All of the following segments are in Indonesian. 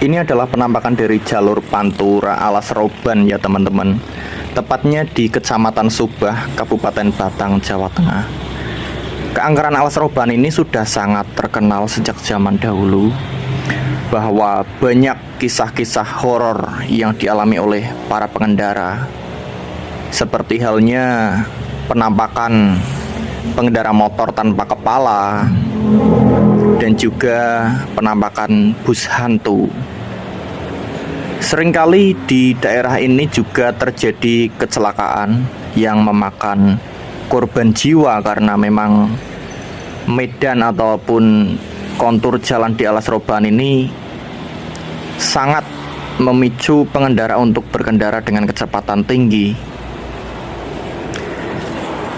Ini adalah penampakan dari jalur Pantura Alas Roban ya teman-teman. Tepatnya di Kecamatan Subah, Kabupaten Batang, Jawa Tengah. Keangkeran Alas Roban ini sudah sangat terkenal sejak zaman dahulu, bahwa banyak kisah-kisah horor yang dialami oleh para pengendara. Seperti halnya penampakan pengendara motor tanpa kepala, dan juga penampakan bus hantu. Seringkali di daerah ini juga terjadi kecelakaan yang memakan korban jiwa karena memang medan ataupun kontur jalan di Alas Roban ini sangat memicu pengendara untuk berkendara dengan kecepatan tinggi.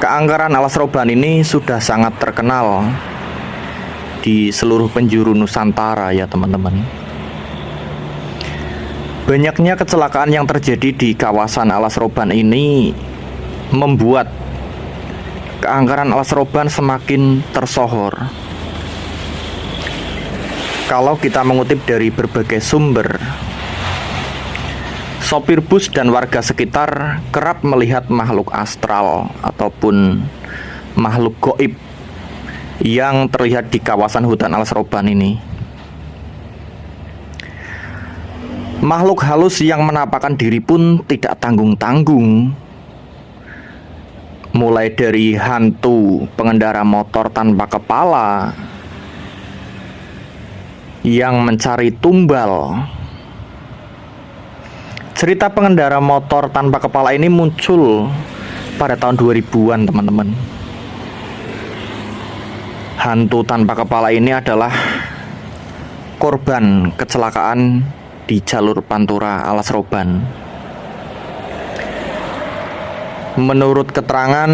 Keangkeran Alas Roban ini sudah sangat terkenal di seluruh penjuru Nusantara ya teman-teman. Banyaknya kecelakaan yang terjadi di kawasan Alas Roban ini membuat keangkeran Alas Roban semakin tersohor. Kalau kita mengutip dari berbagai sumber, sopir bus dan warga sekitar kerap melihat makhluk astral ataupun makhluk goib yang terlihat di kawasan hutan Alas Roban ini. Makhluk halus yang menampakkan diri pun tidak tanggung-tanggung. Mulai dari hantu pengendara motor tanpa kepala yang mencari tumbal. Cerita pengendara motor tanpa kepala ini muncul pada tahun 2000-an teman-teman. Hantu tanpa kepala ini adalah korban kecelakaan di jalur Pantura Alas Roban. Menurut keterangan,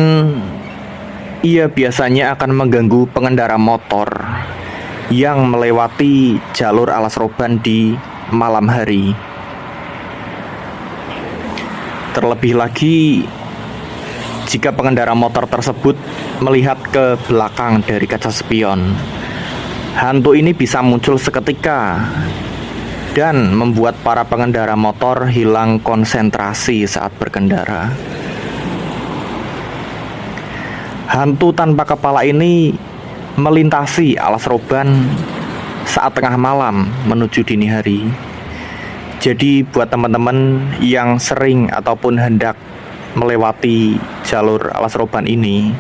ia biasanya akan mengganggu pengendara motor yang melewati jalur Alas Roban di malam hari. Terlebih lagi jika pengendara motor tersebut melihat ke belakang dari kaca spion, hantu ini bisa muncul seketika dan membuat para pengendara motor hilang konsentrasi saat berkendara. Hantu tanpa kepala ini melintasi Alas Roban saat tengah malam menuju dini hari. Jadi buat teman-teman yang sering ataupun hendak melewati jalur Alas Roban ini,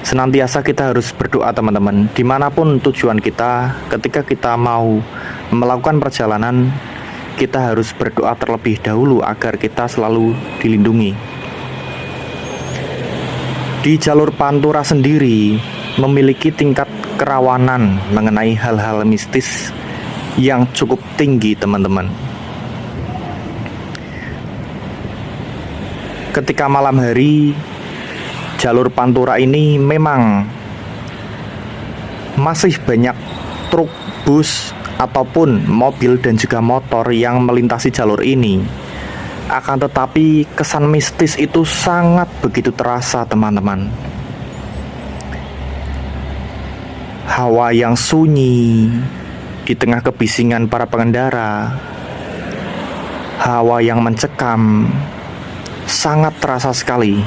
senantiasa kita harus berdoa teman-teman. Dimanapun tujuan kita, ketika kita mau melakukan perjalanan, kita harus berdoa terlebih dahulu agar kita selalu dilindungi. Di jalur Pantura sendiri memiliki tingkat kerawanan mengenai hal-hal mistis yang cukup tinggi teman-teman. Ketika malam hari, jalur Pantura ini memang masih banyak truk, bus, ataupun mobil dan juga motor yang melintasi jalur ini. Akan tetapi kesan mistis itu sangat begitu terasa teman-teman. Hawa yang sunyi di tengah kebisingan para pengendara, hawa yang mencekam, sangat terasa sekali.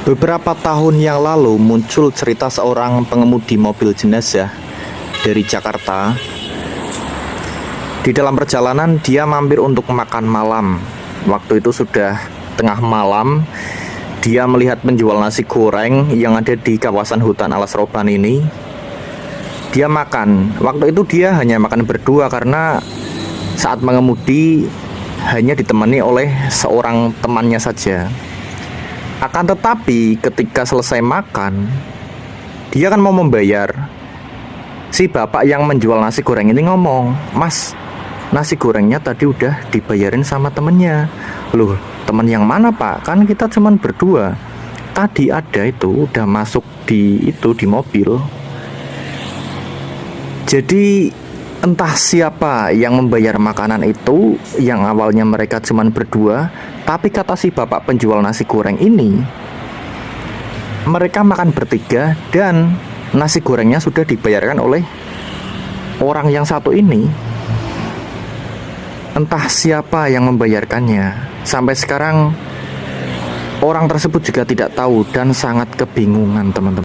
Beberapa tahun yang lalu muncul cerita seorang pengemudi mobil jenazah dari Jakarta. Di dalam perjalanan dia mampir untuk makan malam. Waktu itu sudah tengah malam. Dia melihat penjual nasi goreng yang ada di kawasan hutan Alas Roban ini. Dia makan. Waktu itu dia hanya makan berdua karena saat mengemudi hanya ditemani oleh seorang temannya saja. Akan tetapi ketika selesai makan, dia kan mau membayar. Si bapak yang menjual nasi goreng ini ngomong, "Mas, nasi gorengnya tadi udah dibayarin sama temennya." "Loh, temen yang mana pak? Kan kita cuman berdua." "Tadi ada itu, udah masuk di mobil." Jadi entah siapa yang membayar makanan itu, yang awalnya mereka cuman berdua, tapi kata si bapak penjual nasi goreng ini, mereka makan bertiga dan nasi gorengnya sudah dibayarkan oleh orang yang satu ini, entah siapa yang membayarkannya. Sampai sekarang orang tersebut juga tidak tahu dan sangat kebingungan, teman-teman.